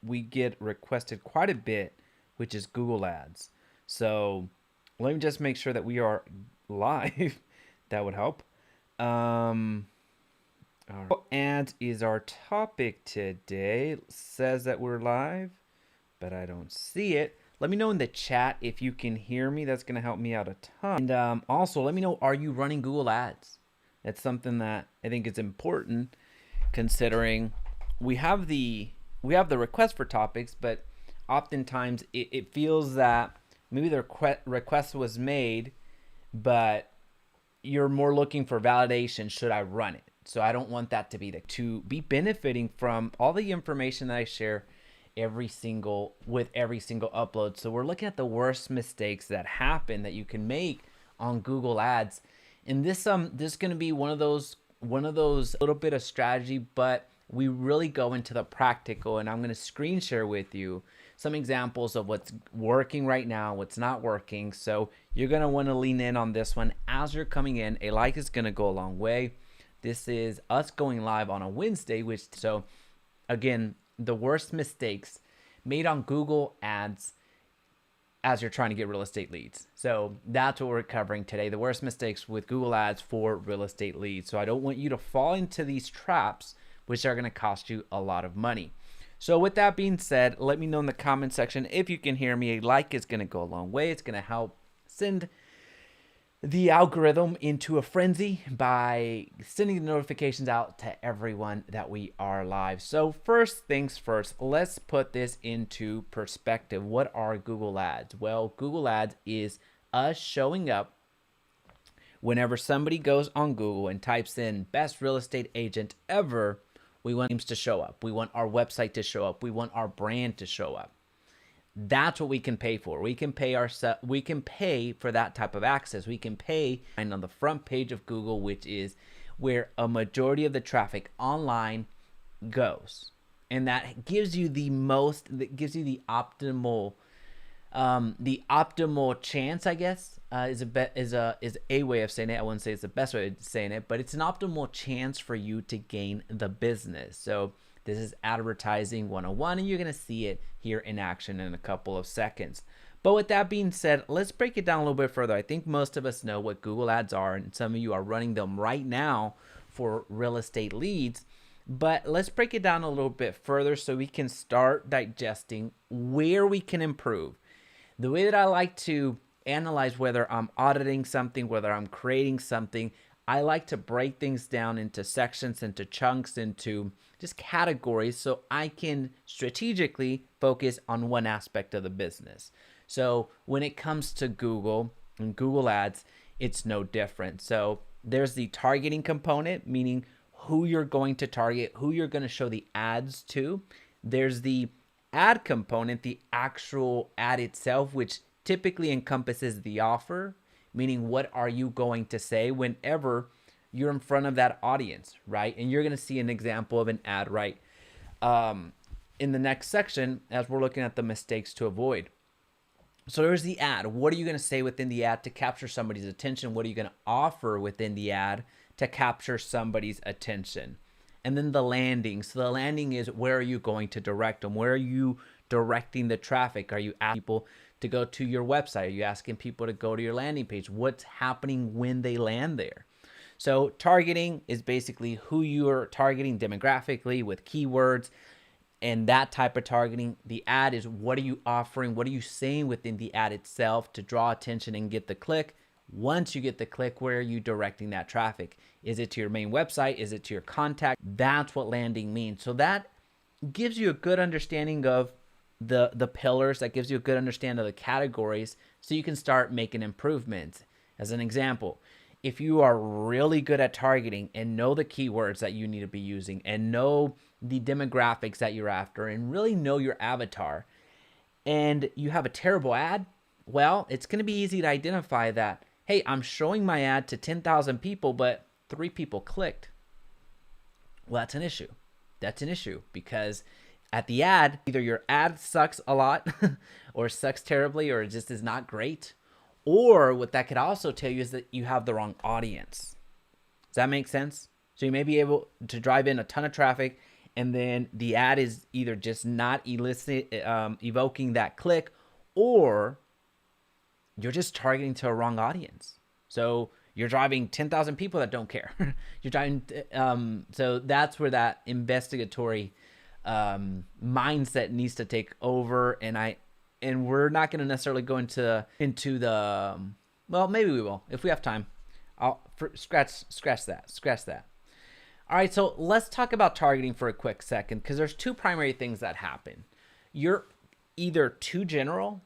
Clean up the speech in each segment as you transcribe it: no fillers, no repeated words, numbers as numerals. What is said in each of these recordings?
we get requested quite a bit, which is Google Ads. So let me just make sure that we are live. That would help. Um, Ads is our topic today. It says that we're live, but I don't see it. Let me know in the chat if you can hear me. That's going to help me out a ton. And also, let me know, are you running Google Ads? That's something that I think is important, considering we have the request for topics, but oftentimes it feels that maybe the request was made, but you're more looking for validation. Should I run it? So I don't want that to be benefiting from all the information that I share every single upload. So we're looking at the worst mistakes that happen that you can make on Google Ads. And this is going to be one of those little bit of strategy, but we really go into the practical, and I'm going to screen share with you some examples of what's working right now, what's not working. So you're going to want to lean in on this one as you're coming in. A like is going to go a long way. This is us going live on a Wednesday, so again, the worst mistakes made on Google Ads as you're trying to get real estate leads. So that's what we're covering today, the worst mistakes with Google Ads for real estate leads. So I don't want you to fall into these traps, which are going to cost you a lot of money. So with that being said, let me know in the comment section if you can hear me. A like is going to go a long way. It's going to help send the algorithm into a frenzy by sending the notifications out to everyone that we are live. So first things first, let's put this into perspective. What are Google Ads? Well, Google Ads is us showing up whenever somebody goes on Google and types in best real estate agent ever. We want names to show up. We want our website to show up. We want our brand to show up. That's what we can pay for. We can pay for that type of access. We can pay on the front page of Google, which is where a majority of the traffic online goes. And that gives you the optimal chance, I guess, is a way of saying it. I wouldn't say it's the best way of saying it, but it's an optimal chance for you to gain the business. So this is advertising 101, and you're going to see it here in action in a couple of seconds. But with that being said, let's break it down a little bit further. I think most of us know what Google Ads are, and some of you are running them right now for real estate leads. But let's break it down a little bit further so we can start digesting where we can improve. The way that I like to analyze whether I'm auditing something, whether I'm creating something, I like to break things down into sections, into chunks, into just categories, so I can strategically focus on one aspect of the business. So when it comes to Google and Google Ads, it's no different. So there's the targeting component, meaning who you're going to target, who you're going to show the ads to. There's the ad component, the actual ad itself, which typically encompasses the offer, meaning what are you going to say whenever you're in front of that audience, right? And you're going to see an example of an ad right in the next section as we're looking at the mistakes to avoid. So there's the ad. What are you going to say within the ad to capture somebody's attention? What are you going to offer within the ad to capture somebody's attention? And then the landing. So the landing is, where are you going to direct them? Where are you directing the traffic? Are you asking people to go to your website? Are you asking people to go to your landing page? What's happening when they land there? So targeting is basically who you are targeting demographically with keywords and that type of targeting. The ad is, what are you offering? What are you saying within the ad itself to draw attention and get the click? Once you get the click, where are you directing that traffic? Is it to your main website? Is it to your contact? That's what landing means. So that gives you a good understanding of the pillars. That gives you a good understanding of the categories, so you can start making improvements. As an example, if you are really good at targeting and know the keywords that you need to be using and know the demographics that you're after and really know your avatar, and you have a terrible ad, well, it's going to be easy to identify that, hey, I'm showing my ad to 10,000 people, but 3 people clicked. Well, that's an issue. That's an issue because at the ad, either your ad sucks a lot or sucks terribly or it just is not great. Or what that could also tell you is that you have the wrong audience. Does that make sense? So you may be able to drive in a ton of traffic and then the ad is either just not evoking that click, or you're just targeting to a wrong audience. So you're driving 10,000 people that don't care. You're driving, so that's where that investigatory mindset needs to take over. And we're not going to necessarily go into the, well, maybe we will if we have time. Scratch that. All right, so let's talk about targeting for a quick second, because there's two primary things that happen. You're either too general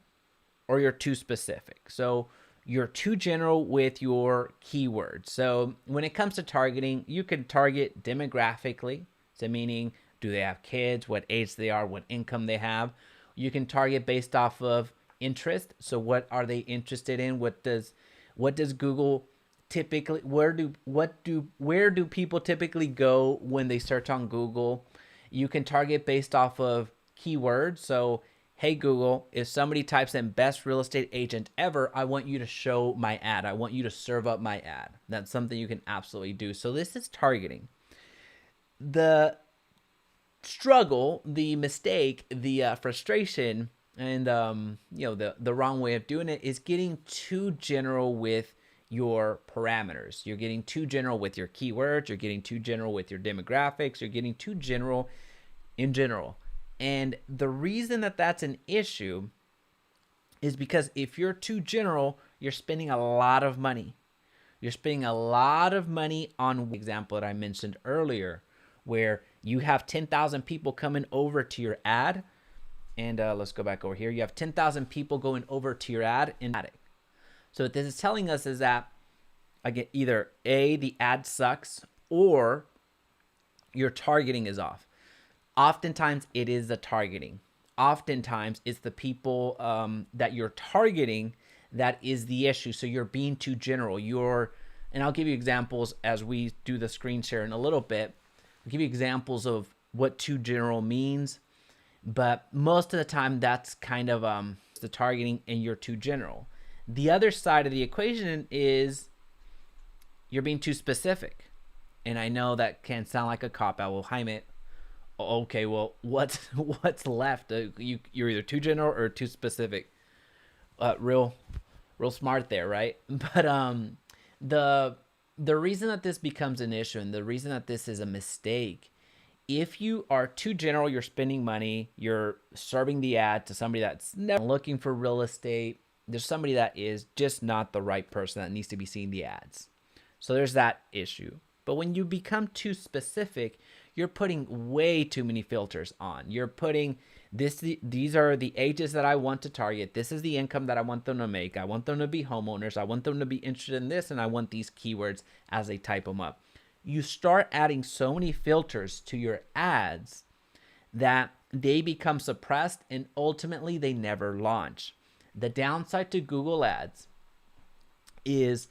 or you're too specific. So you're too general with your keywords. So when it comes to targeting, you can target demographically. So meaning, do they have kids, what age they are, what income they have. You can target based off of interest. So what are they interested in? What does Google typically, where do people typically go when they search on Google? You can target based off of keywords. So, hey Google, if somebody types in best real estate agent ever, I want you to show my ad. I want you to serve up my ad. That's something you can absolutely do. So this is targeting. The struggle, the mistake, the frustration, and the wrong way of doing it is getting too general with your parameters. You're getting too general with your keywords. You're getting too general with your demographics. You're getting too general in general. And the reason that that's an issue is because if you're too general, you're spending a lot of money. You're spending a lot of money on the example that I mentioned earlier, where you have 10,000 people coming over to your ad. And let's go back over here. You have 10,000 people going over to your ad in ad. So what this is telling us is that, again, either A, the ad sucks, or your targeting is off. Oftentimes it is the targeting. Oftentimes it's the people that you're targeting that is the issue. So you're being too general. And I'll give you examples as we do the screen share in a little bit. I'll give you examples of what too general means. But most of the time that's kind of the targeting, and you're too general. The other side of the equation is you're being too specific. And I know that can sound like a cop-out. Well, Jaime, okay, well, what's left? You're either too general or too specific. Real smart there, right? But the reason that this becomes an issue, and the reason that this is a mistake, if you are too general, you're spending money, you're serving the ad to somebody that's never looking for real estate. There's somebody that is just not the right person that needs to be seeing the ads. So there's that issue. But when you become too specific, you're putting way too many filters on. You're putting these are the ages that I want to target. This is the income that I want them to make. I want them to be homeowners. I want them to be interested in this, and I want these keywords as they type them up. You start adding so many filters to your ads that they become suppressed, and ultimately they never launch. The downside to Google Ads is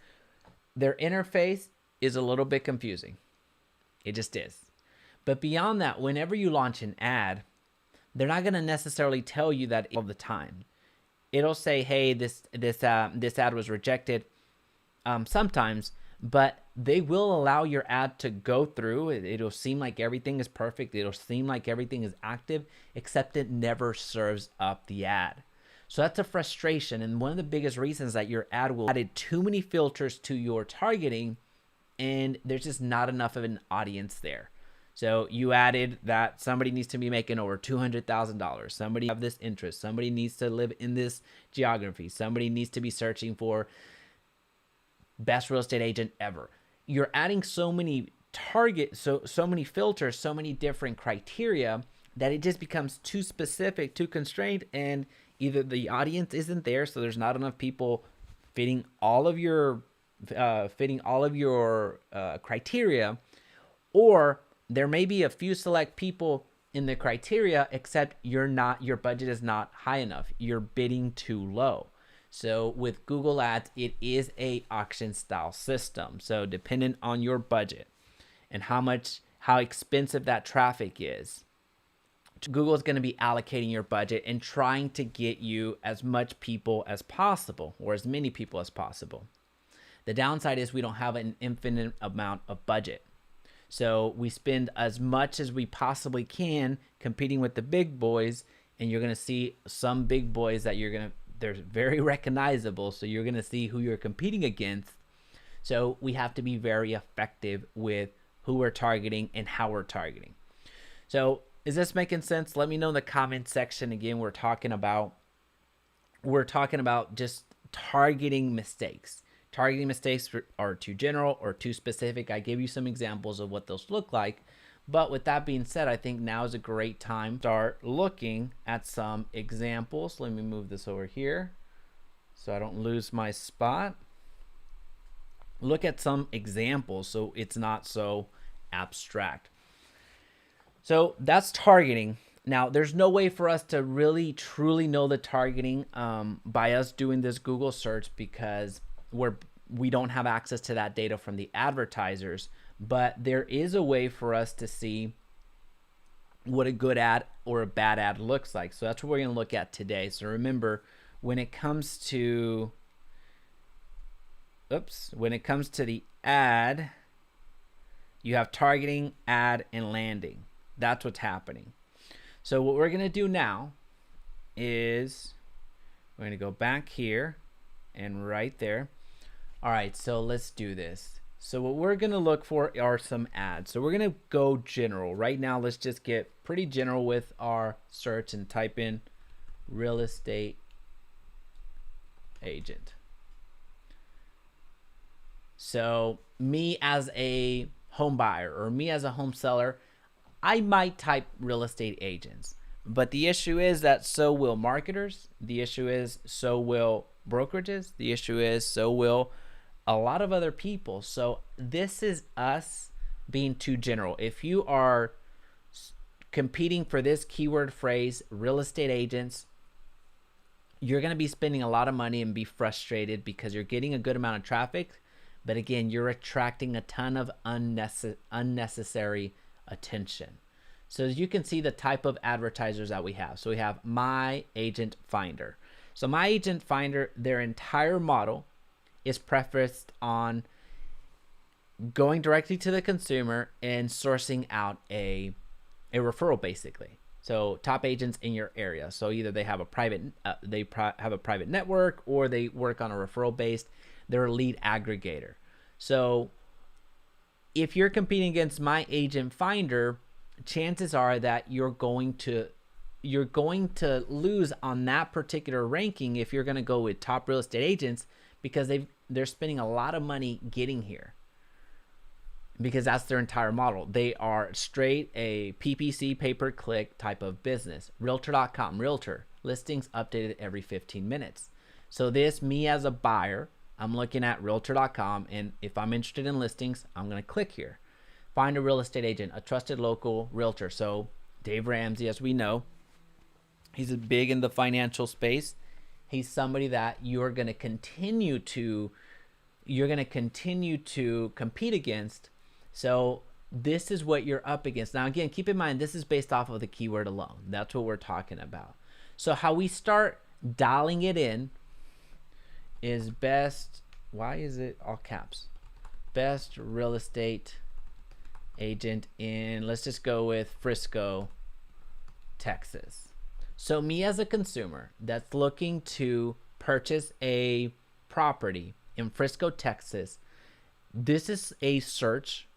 their interface is a little bit confusing. It just is. But beyond that, whenever you launch an ad, they're not going to necessarily tell you that all the time. It'll say, hey, this ad was rejected sometimes, but they will allow your ad to go through. It'll seem like everything is perfect. It'll seem like everything is active, except it never serves up the ad. So that's a frustration. And one of the biggest reasons that your ad will added too many filters to your targeting, and there's just not enough of an audience there. So you added that somebody needs to be making over $200,000. Somebody have this interest. Somebody needs to live in this geography. Somebody needs to be searching for best real estate agent ever. You're adding so many so many filters, so many different criteria that it just becomes too specific, too constrained, and either the audience isn't there, so there's not enough people fitting all of your criteria, or there may be a few select people in the criteria, except your budget is not high enough. You're bidding too low. So with Google Ads, it is a auction style system. So dependent on your budget and how expensive that traffic is, Google is going to be allocating your budget and trying to get you as much people as possible, or as many people as possible. The downside is we don't have an infinite amount of budget. So we spend as much as we possibly can competing with the big boys, and you're going to see some big boys that they're very recognizable. So you're going to see who you're competing against. So we have to be very effective with who we're targeting and how we're targeting. So is this making sense? Let me know in the comment section. Again, we're talking about just targeting mistakes. Targeting mistakes are too general or too specific. I gave you some examples of what those look like. But with that being said, I think now is a great time to start looking at some examples. Let me move this over here so I don't lose my spot. Look at some examples so it's not so abstract. So that's targeting. Now, there's no way for us to really truly know the targeting by us doing this Google search, because we don't have access to that data from the advertisers. But there is a way for us to see what a good ad or a bad ad looks like. So that's what we're going to look at today. So remember, when it comes to the ad, you have targeting, ad, and landing. That's what's happening. So what we're going to do now is we're going to go back here and right there. All right, so let's do this. So what we're going to look for are some ads. So we're going to go general. Right now, let's just get pretty general with our search and type in real estate agent. So me as a home buyer or me as a home seller, I might type real estate agents. But the issue is that so will marketers. The issue is so will brokerages. The issue is so will a lot of other people. So this is us being too general. If you are competing for this keyword phrase, real estate agents, you're going to be spending a lot of money and be frustrated because you're getting a good amount of traffic. But again, you're attracting a ton of unnecessary attention. So as you can see the type of advertisers that we have. So we have My Agent Finder. So My Agent Finder, their entire model is prefaced on going directly to the consumer and sourcing out a referral, basically. So top agents in your area. So either they have a private have a private network, or they work on a referral based. They're a lead aggregator. So if you're competing against My Agent Finder, chances are that you're going to lose on that particular ranking if you're going to go with top real estate agents, because they're spending a lot of money getting here, because that's their entire model. They are straight a PPC, pay-per-click type of business. Realtor.com, Realtor, listings updated every 15 minutes. So me as a buyer, I'm looking at Realtor.com, and if I'm interested in listings, I'm going to click here. Find a real estate agent, a trusted local realtor. So Dave Ramsey, as we know, he's big in the financial space. He's somebody that you're going to continue to compete against. So this is what you're up against. Now, again, keep in mind, this is based off of the keyword alone. That's what we're talking about. So how we start dialing it in is best, why is it all caps? Best real estate agent in, let's just go with Frisco, Texas. So me as a consumer that's looking to purchase a property in Frisco, Texas, this is a search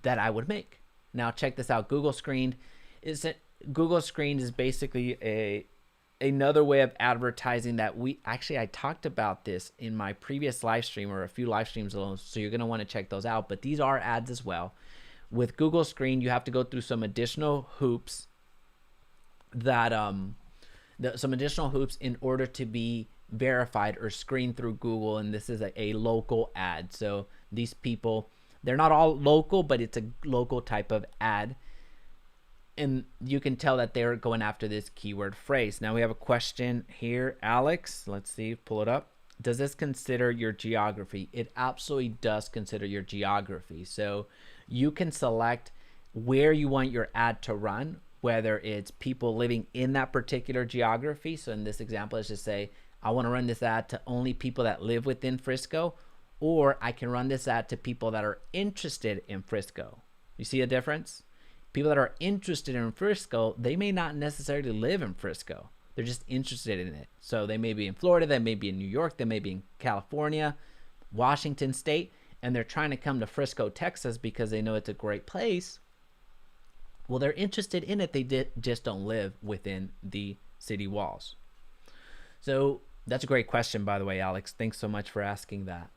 that I would make. Now check this out. Google Screened is basically another way of advertising that I talked about this in my previous live stream, or a few live streams alone, so you're going to want to check those out. But these are ads as well. With Google Screen, you have to go through some additional hoops in order to be verified or screened through Google, and this is a local ad. So these people, they're not all local, but it's a local type of ad, and you can tell that they're going after this keyword phrase. Now we have a question here, Alex. Let's see, pull it up. Does this consider your geography? It absolutely does consider your geography. So you can select where you want your ad to run, whether it's people living in that particular geography. So in this example, let's just say I want to run this ad to only people that live within Frisco, or I can run this ad to people that are interested in Frisco. You see a difference? People that are interested in Frisco, they may not necessarily live in Frisco. They're just interested in it. So they may be in Florida, they may be in New York, they may be in California, Washington State, and they're trying to come to Frisco, Texas because they know it's a great place. Well, they're interested in it. They just don't live within the city walls. So that's a great question, by the way, Alex. Thanks so much for asking that.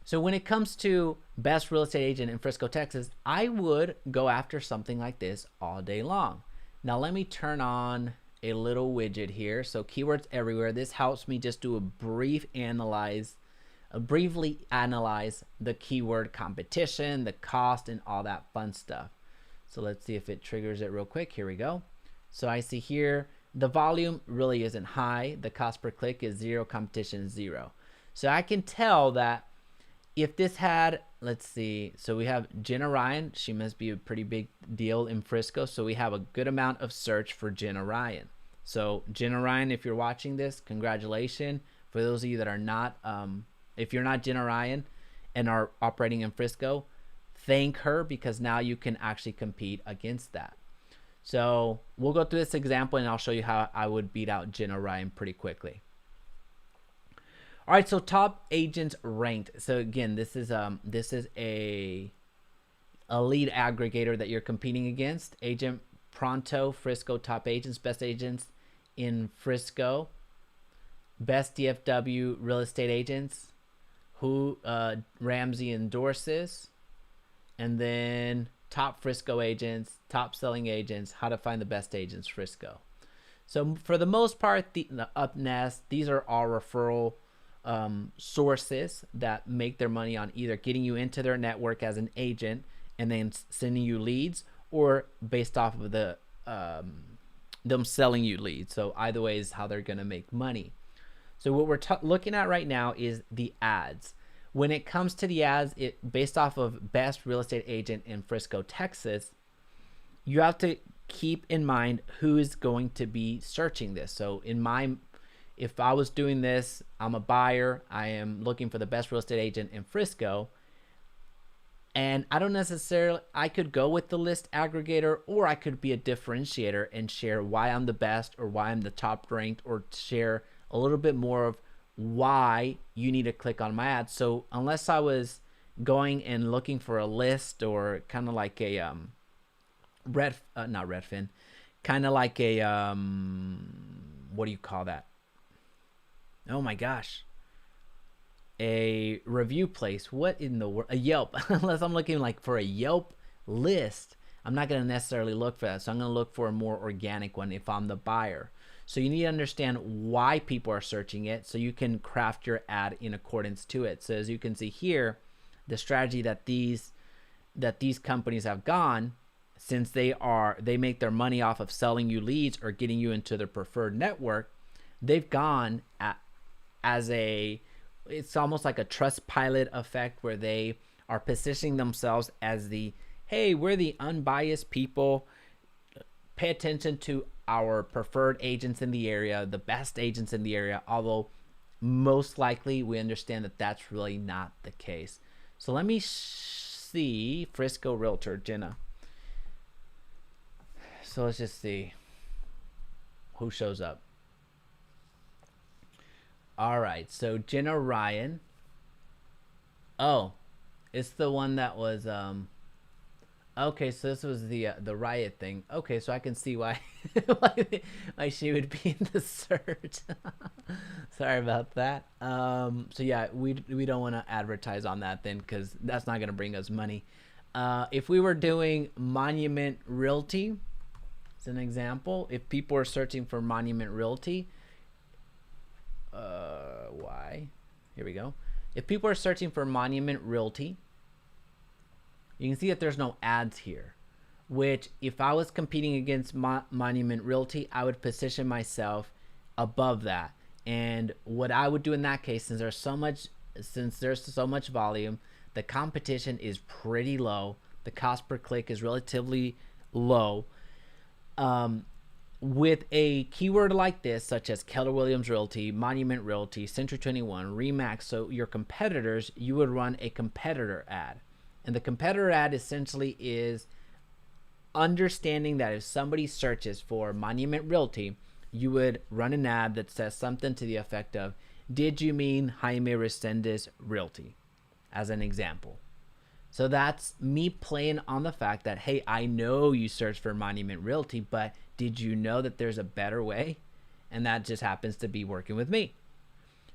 So when it comes to best real estate agent in Frisco, Texas, I would go after something like this all day long. Now let me turn on a little widget here. So keywords everywhere. This helps me just do a briefly analyze the keyword competition, the cost, and all that fun stuff. So let's see if it triggers it real quick. Here we go. So I see here the volume really isn't high. The cost per click is 0, competition is 0. So I can tell that if this had, let's see, so we have Jenna Ryan. She must be a pretty big deal in Frisco. So we have a good amount of search for Jenna Ryan. So Jenna Ryan, if you're watching this, congratulations. For those of you that are not, if you're not Jenna Ryan and are operating in Frisco, thank her, because now you can actually compete against that. So we'll go through this example and I'll show you how I would beat out Jenna Ryan pretty quickly. All right, so top agents ranked. So again, this is a lead aggregator that you're competing against. Agent Pronto, Frisco top agents, best agents in Frisco, best DFW real estate agents, who Ramsey endorses, and then top Frisco agents, top selling agents, how to find the best agents Frisco. So for the most part, up next, these are all referral sources that make their money on either getting you into their network as an agent and then sending you leads, or based off of the them selling you leads. So either way is how they're going to make money. So what we're looking at right now is the ads. When it comes to the ads, it based off of best real estate agent in Frisco, Texas, you have to keep in mind who is going to be searching this. So if I was doing this, I'm a buyer, I am looking for the best real estate agent in Frisco, and I don't necessarily, I could go with the list aggregator, or I could be a differentiator and share why I'm the best or why I'm the top ranked, or share a little bit more of why you need to click on my ads. So unless I was going and looking for a list, or kind of like a not Redfin, kind of like a what do you call that? Oh my gosh, a review place. What in the world? A Yelp. Unless I'm looking like for a Yelp list, I'm not going to necessarily look for that. So I'm going to look for a more organic one if I'm the buyer. So you need to understand why people are searching it, so you can craft your ad in accordance to it. So as you can see here, the strategy that these companies have gone, since they make their money off of selling you leads or getting you into their preferred network, they've gone it's almost like a trust pilot effect, where they are positioning themselves as hey, we're the unbiased people. Pay attention to our preferred agents in the area, the best agents in the area, although most likely we understand that that's really not the case. So let me see Frisco Realtor, Jenna. So let's just see who shows up. All right, so Jenna Ryan. Oh, it's the one that was okay, so this was the riot thing. Okay, so I can see why why she would be in the search. Sorry about that. So yeah, we don't want to advertise on that then, because that's not going to bring us money. If we were doing Monument Realty, as an example, if people are searching for Monument Realty, why? Here we go. If people are searching for Monument Realty, you can see that there's no ads here, which if I was competing against Monument Realty, I would position myself above that. And what I would do in that case, since there's so much volume, the competition is pretty low, the cost per click is relatively low. With a keyword like this, such as Keller Williams Realty, Monument Realty, Century 21, Remax, so your competitors, you would run a competitor ad. And the competitor ad essentially is understanding that if somebody searches for Monument Realty, you would run an ad that says something to the effect of, did you mean Jaime Resendiz Realty? As an example. So that's me playing on the fact that, hey, I know you searched for Monument Realty, but did you know that there's a better way? And that just happens to be working with me.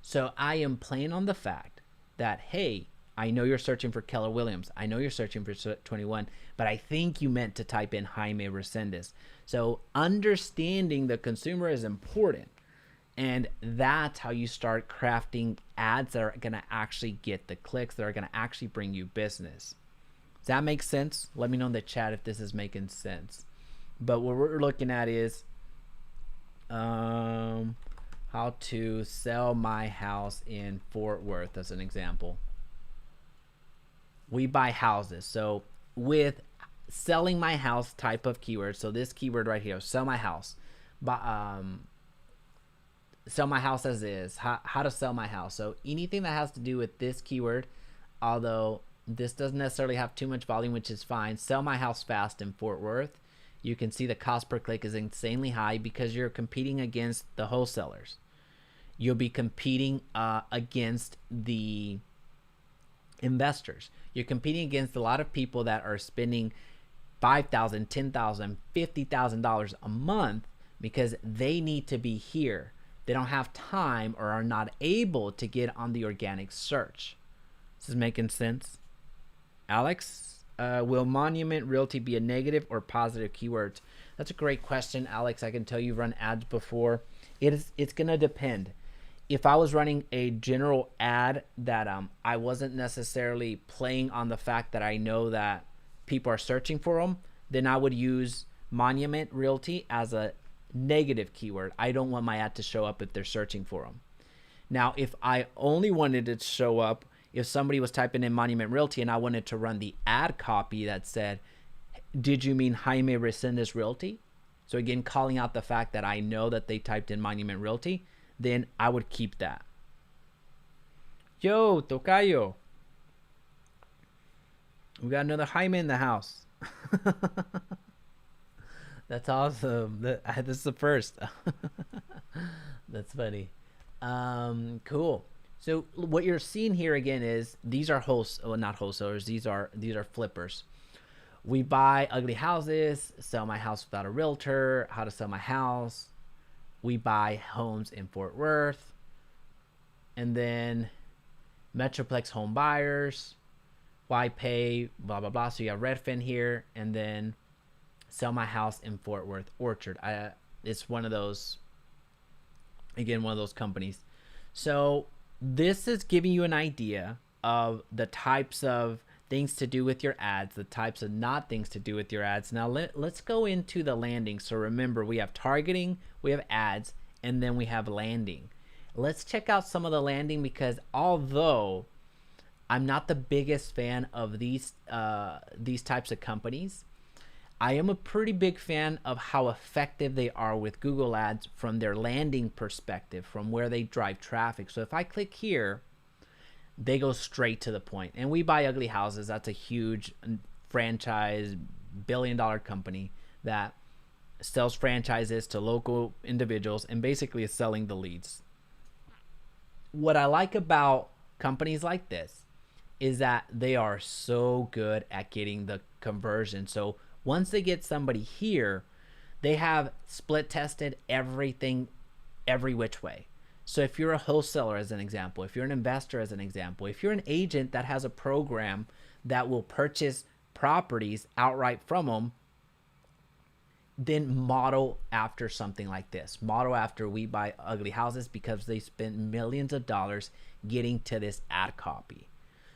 So I am playing on the fact that, hey, I know you're searching for Keller Williams. I know you're searching for 21, but I think you meant to type in Jaime Resendiz. So understanding the consumer is important. And that's how you start crafting ads that are going to actually get the clicks, that are going to actually bring you business. Does that make sense? Let me know in the chat if this is making sense. But what we're looking at is how to sell my house in Fort Worth as an example. We buy houses. So with selling my house type of keyword, so this keyword right here, sell my house, sell my house as is, how to sell my house. So anything that has to do with this keyword, although this doesn't necessarily have too much volume, which is fine. Sell my house fast in Fort Worth. You can see the cost per click is insanely high because you're competing against the wholesalers. You'll be competing against the investors. You're competing against a lot of people that are spending $5,000, $10,000, $50,000 a month because they need to be here. They don't have time or are not able to get on the organic search. This is making sense. Alex, will Monument Realty be a negative or positive keyword? That's a great question, Alex. I can tell you've run ads before. It's going to depend. If I was running a general ad that I wasn't necessarily playing on the fact that I know that people are searching for them, then I would use Monument Realty as a negative keyword. I don't want my ad to show up if they're searching for them. Now, if I only wanted it to show up if somebody was typing in Monument Realty and I wanted to run the ad copy that said, did you mean Jaime Resendiz Realty? So again, calling out the fact that I know that they typed in Monument Realty, then I would keep that. Yo, Tocayo. We got another Jaime in the house. That's awesome. This is the first. That's funny. Cool. So what you're seeing here again is these are not wholesalers. These are flippers. We buy ugly houses, sell my house without a realtor, how to sell my house. We buy homes in Fort Worth, and then Metroplex home buyers. Why pay blah blah blah. So you have Redfin here, and then sell my house in Fort Worth Orchard. It's one of those. Again, one of those companies. So this is giving you an idea of the types of things to do with your ads, the types of not things to do with your ads. Now let's go into the landing. So remember, we have targeting, we have ads, and then we have landing. Let's check out some of the landing, because although I'm not the biggest fan of these types of companies, I am a pretty big fan of how effective they are with Google Ads from their landing perspective, from where they drive traffic. So if I click here, they go straight to the point. And We Buy Ugly Houses, that's a huge franchise, billion-dollar company that sells franchises to local individuals and basically is selling the leads. What I like about companies like this is that they are so good at getting the conversion. So once they get somebody here, they have split tested everything every which way. So if you're a wholesaler, as an example, if you're an investor, as an example, if you're an agent that has a program that will purchase properties outright from them, then model after something like this. Model after We Buy Ugly Houses, because they spent millions of dollars getting to this ad copy.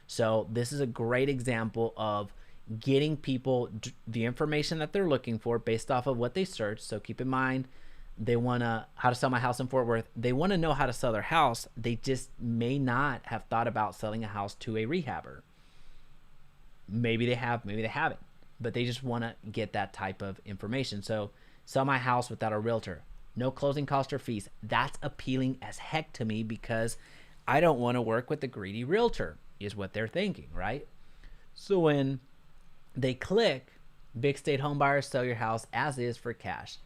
So this is a great example of getting people the information that they're looking for based off of what they search. So keep in mind, they want to how to sell my house in Fort Worth. They want to know how to sell their house. They just may not have thought about selling a house to a rehabber. Maybe they have, maybe they haven't, but they just want to get that type of information. So sell my house without a realtor, no closing costs or fees. That's appealing as heck to me, because I don't want to work with the greedy realtor, is what they're thinking, right? So when they click, big state home buyers, sell your house as is for cash.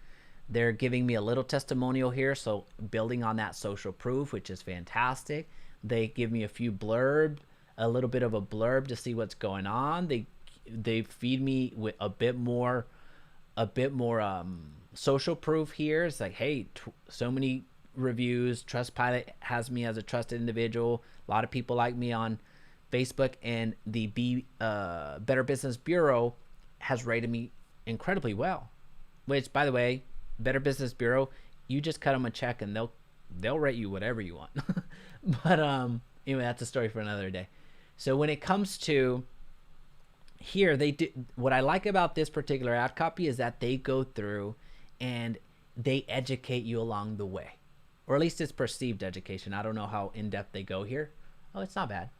They're giving me a little testimonial here, so building on that social proof, which is fantastic. They give me a few blurb, a little bit of a blurb to see what's going on. They feed me with a bit more social proof here. It's like, hey, so many reviews. Trustpilot has me as a trusted individual. A lot of people like me on Facebook, and the Better Business Bureau has rated me incredibly well. Which, by the way, Better Business Bureau, you just cut them a check and they'll rate you whatever you want. But anyway, that's a story for another day. So when it comes to here, they do, what I like about this particular ad copy is that they go through and they educate you along the way, or at least it's perceived education. I don't know how in depth they go here. Oh, it's not bad.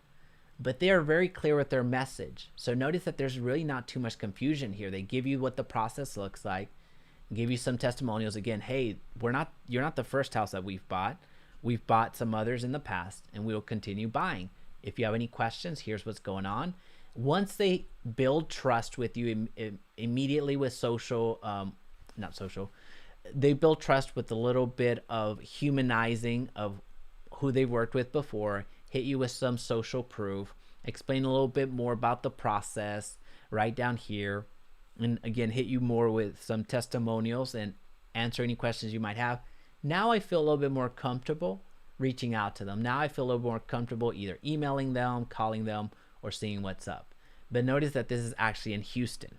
But they are very clear with their message. So notice that there's really not too much confusion here. They give you what the process looks like, give you some testimonials. Again, hey, you're not the first house that we've bought. We've bought some others in the past, and we will continue buying. If you have any questions, here's what's going on. Once they build trust with you immediately with they build trust with a little bit of humanizing of who they've worked with before, hit you with some social proof, explain a little bit more about the process right down here, and again, hit you more with some testimonials and answer any questions you might have. Now I feel a little bit more comfortable reaching out to them. Now I feel a little more comfortable either emailing them, calling them, or seeing what's up. But notice that this is actually in Houston.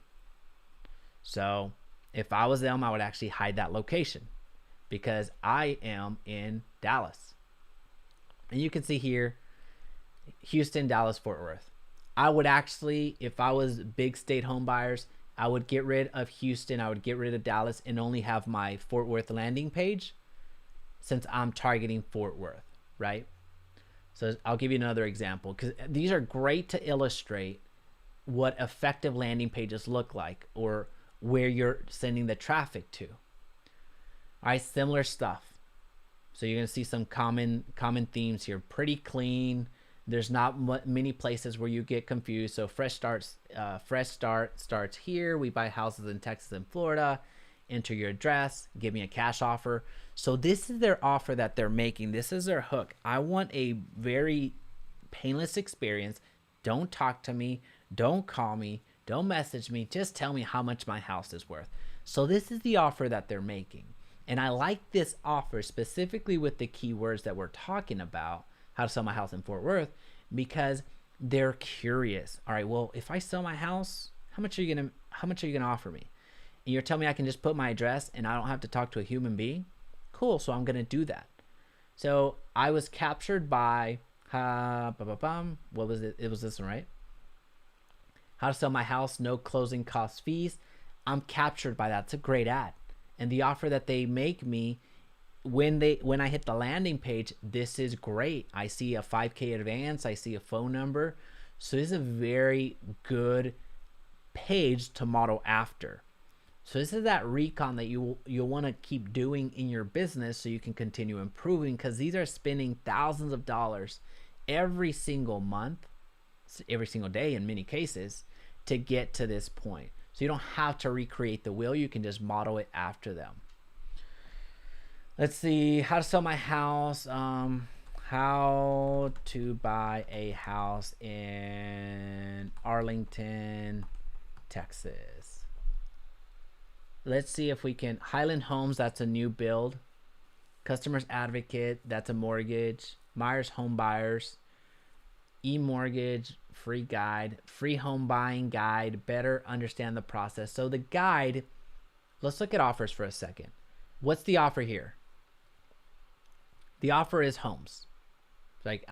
So if I was them, I would actually hide that location because I am in Dallas. And you can see here, Houston, Dallas, Fort Worth. I would actually, if I was big state home buyers, I would get rid of Houston, I would get rid of Dallas, and only have my Fort Worth landing page since I'm targeting Fort Worth, right? So I'll give you another example because these are great to illustrate what effective landing pages look like or where you're sending the traffic to. All right, similar stuff. So you're gonna see some common themes here. Pretty clean. There's not many places where you get confused. So fresh start starts here. We buy houses in Texas and Florida. Enter your address. Give me a cash offer. So this is their offer that they're making. This is their hook. I want a very painless experience. Don't talk to me. Don't call me. Don't message me. Just tell me how much my house is worth. So this is the offer that they're making. And I like this offer specifically with the keywords that we're talking about, how to sell my house in Fort Worth, because they're curious. All right, well, if I sell my house, how much are you gonna offer me? And you're telling me I can just put my address and I don't have to talk to a human being? Cool, so I'm gonna do that. So I was captured by what was it? It was this one, right? How to sell my house, no closing cost fees. I'm captured by that. It's a great ad. And the offer that they make me when I hit the landing page, this is great. I see a 5K advance, I see a phone number. So this is a very good page to model after. So this is that recon that you'll want to keep doing in your business so you can continue improving, because these are spending thousands of dollars every single month, every single day in many cases, to get to this point. So you don't have to recreate the wheel. You can just model it after them. Let's see, how to sell my house. How to buy a house in Arlington, Texas. Let's see if we can. Highland Homes, that's a new build. Customers Advocate, that's a mortgage. Myers Home Buyers. E-mortgage, free guide, free home buying guide, better understand the process. So the guide, let's look at offers for a second. What's the offer here? The offer is homes. Like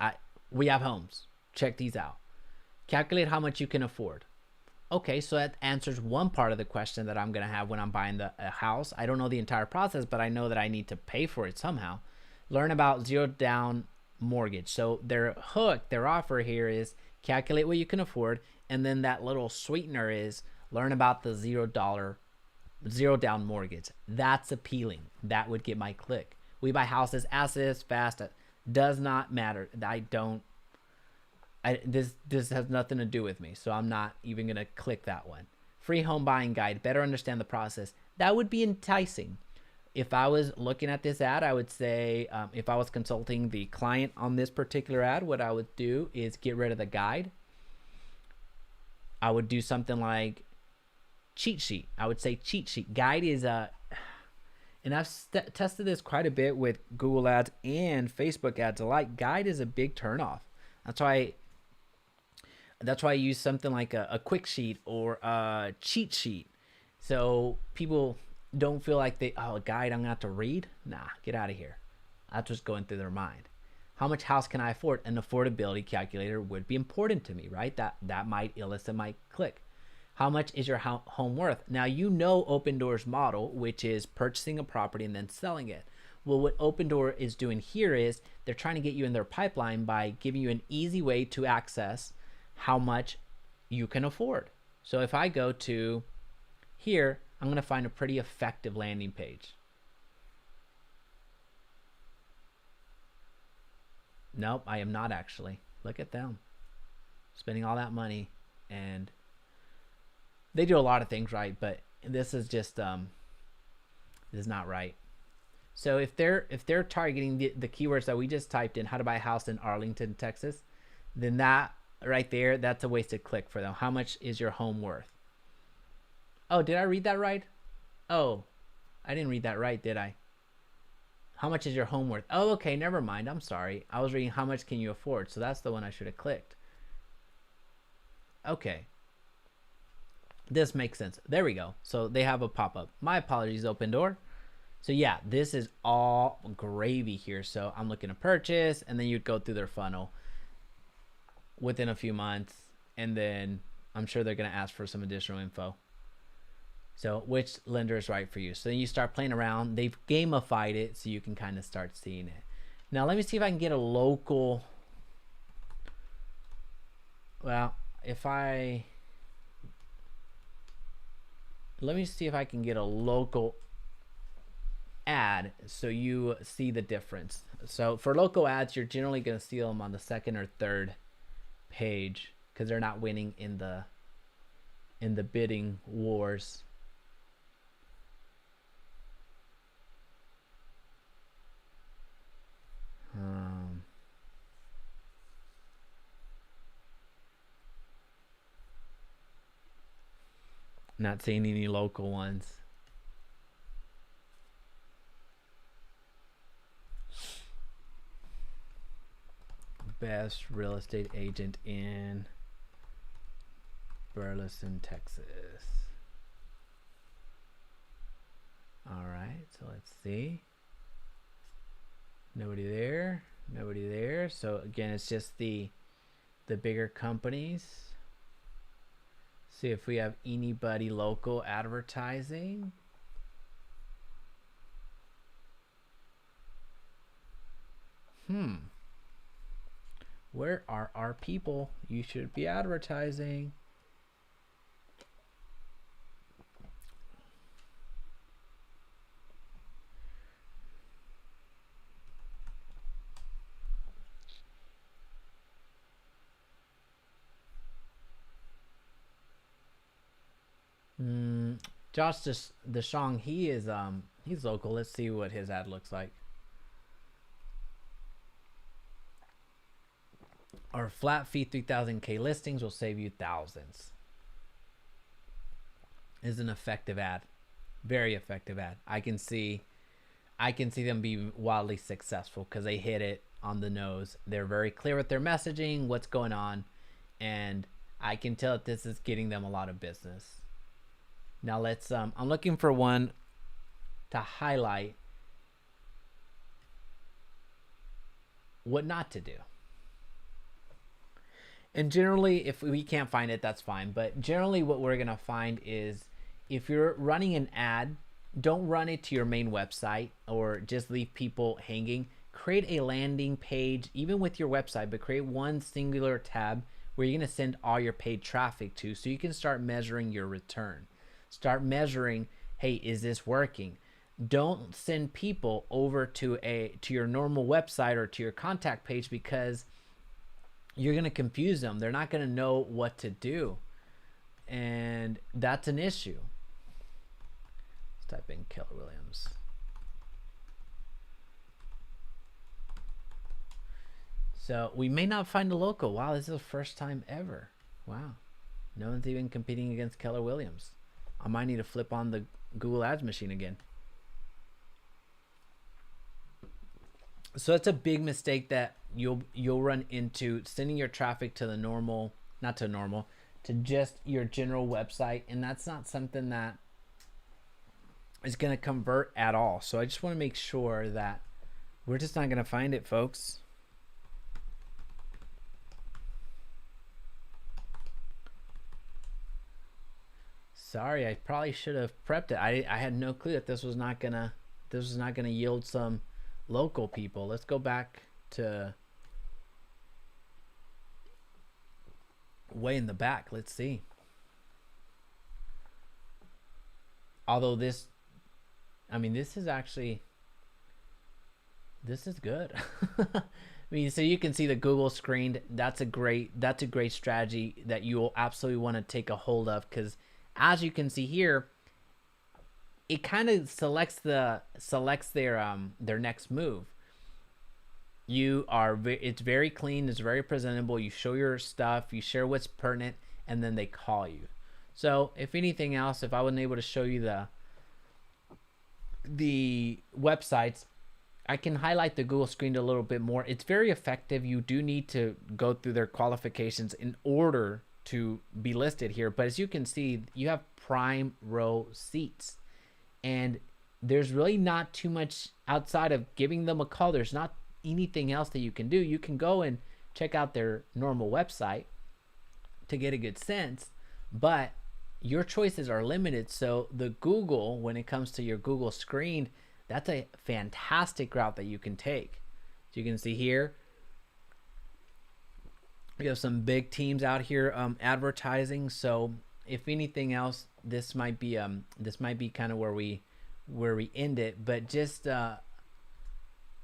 we have homes. Check these out. Calculate how much you can afford. Okay, so that answers one part of the question that I'm gonna have when I'm buying a house. I don't know the entire process, but I know that I need to pay for it somehow. Learn about zero down mortgage. So their hook, their offer here is calculate what you can afford, and then that little sweetener is learn about the zero down mortgage. That's appealing. That would get my click. We buy houses as is, fast. Does not matter. This has nothing to do with me, so I'm not even gonna click that one. Free home buying guide, better understand the process. That would be enticing. If I was looking at this ad, I would say, if I was consulting the client on this particular ad, what I would do is get rid of the guide. I would do something like cheat sheet. I would say cheat sheet. Guide is a, and I've tested this quite a bit with Google ads and Facebook ads alike. Guide is a big turnoff. That's why I use something like a quick sheet or a cheat sheet. So people don't feel like a guide I'm gonna have to read. Nah, get out of here. That's what's going through their mind. How much house can I afford? An affordability calculator would be important to me, right? That might elicit my click. How much is your home worth? Now, you know Open Door's model, which is purchasing a property and then selling it. Well, what Open Door is doing here is they're trying to get you in their pipeline by giving you an easy way to access how much you can afford. So if I go to here, I'm going to find a pretty effective landing page. Nope, I am not actually. Look at them spending all that money, and they do a lot of things right, but this is just this is not right. So if they're targeting the keywords that we just typed in, how to buy a house in Arlington, Texas, then that right there, that's a wasted click for them. How much is your home worth? Oh, did I read that right? Oh, I didn't read that right, did I? How much is your home worth? Oh, okay, never mind. I'm sorry. I was reading how much can you afford, so that's the one I should have clicked. Okay. This makes sense. There we go. So they have a pop-up. My apologies, Open Door. So yeah, this is all gravy here. So I'm looking to purchase, and then you'd go through their funnel within a few months, and then I'm sure they're going to ask for some additional info. So which lender is right for you? So then you start playing around. They've gamified it so you can kind of start seeing it. Now let me see if I can get a local. Well, let me see if I can get a local ad so you see the difference. So for local ads, you're generally going to see them on the second or third page because they're not winning in the bidding wars. Not seeing any local ones. Best real estate agent in Burleson, Texas. All right, so let's see. Nobody there. Nobody there. So again, it's just the bigger companies. See if we have anybody local advertising. Where are our people? You should be advertising. Josh DeShong, he's local. Let's see what his ad looks like. Our flat fee 3,000K listings will save you thousands. Is an effective ad. Very effective ad. I can see them be wildly successful because they hit it on the nose. They're very clear with their messaging, what's going on, and I can tell that this is getting them a lot of business. Now let's I'm looking for one to highlight what not to do. And generally, if we can't find it, that's fine. But generally what we're going to find is if you're running an ad, don't run it to your main website or just leave people hanging. Create a landing page, even with your website, but create one singular tab where you're going to send all your paid traffic to so you can start measuring your return. Start measuring, hey, is this working? Don't send people over to your normal website or to your contact page because you're going to confuse them. They're not going to know what to do. And that's an issue. Let's type in Keller Williams. So we may not find a local. Wow, this is the first time ever. Wow. No one's even competing against Keller Williams. I might need to flip on the Google Ads machine again. So that's a big mistake that you'll run into, sending your traffic to the normal, not to normal, to just your general website, and that's not something that is going to convert at all. So I just want to make sure that we're just not going to find it, folks. Sorry, I probably should have prepped it. I had no clue that this was not gonna yield some local people. Let's go back to way in the back. Let's see. Although this, I mean, this is good. I mean, so you can see the Google screened. That's a great strategy that you will absolutely want to take a hold of, because as you can see here, it kind of selects their next move. It's very clean, it's very presentable. You show your stuff, you share what's pertinent, and then they call you. So if anything else, if I wasn't able to show you the websites, I can highlight the Google screen a little bit more. It's very effective. You do need to go through their qualifications in order to be listed here, but as you can see, you have prime row seats, and there's really not too much outside of giving them a call. There's not anything else that you can do. You can go and check out their normal website to get a good sense, but your choices are limited. So the Google, when it comes to your Google screen, that's a fantastic route that you can take. So you can see here, we have some big teams out here advertising. So if anything else, this might be kind of where we end it. But just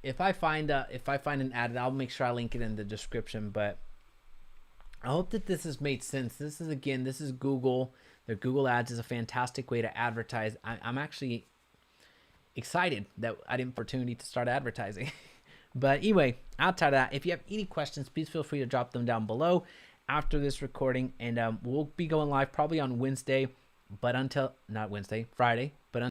if I find an ad, I'll make sure I link it in the description. But I hope that this has made sense. This is Google. Their Google Ads is a fantastic way to advertise. I'm actually excited that I had an opportunity to start advertising. But anyway, outside of that, if you have any questions, please feel free to drop them down below after this recording. And we'll be going live probably on Wednesday, but Friday. But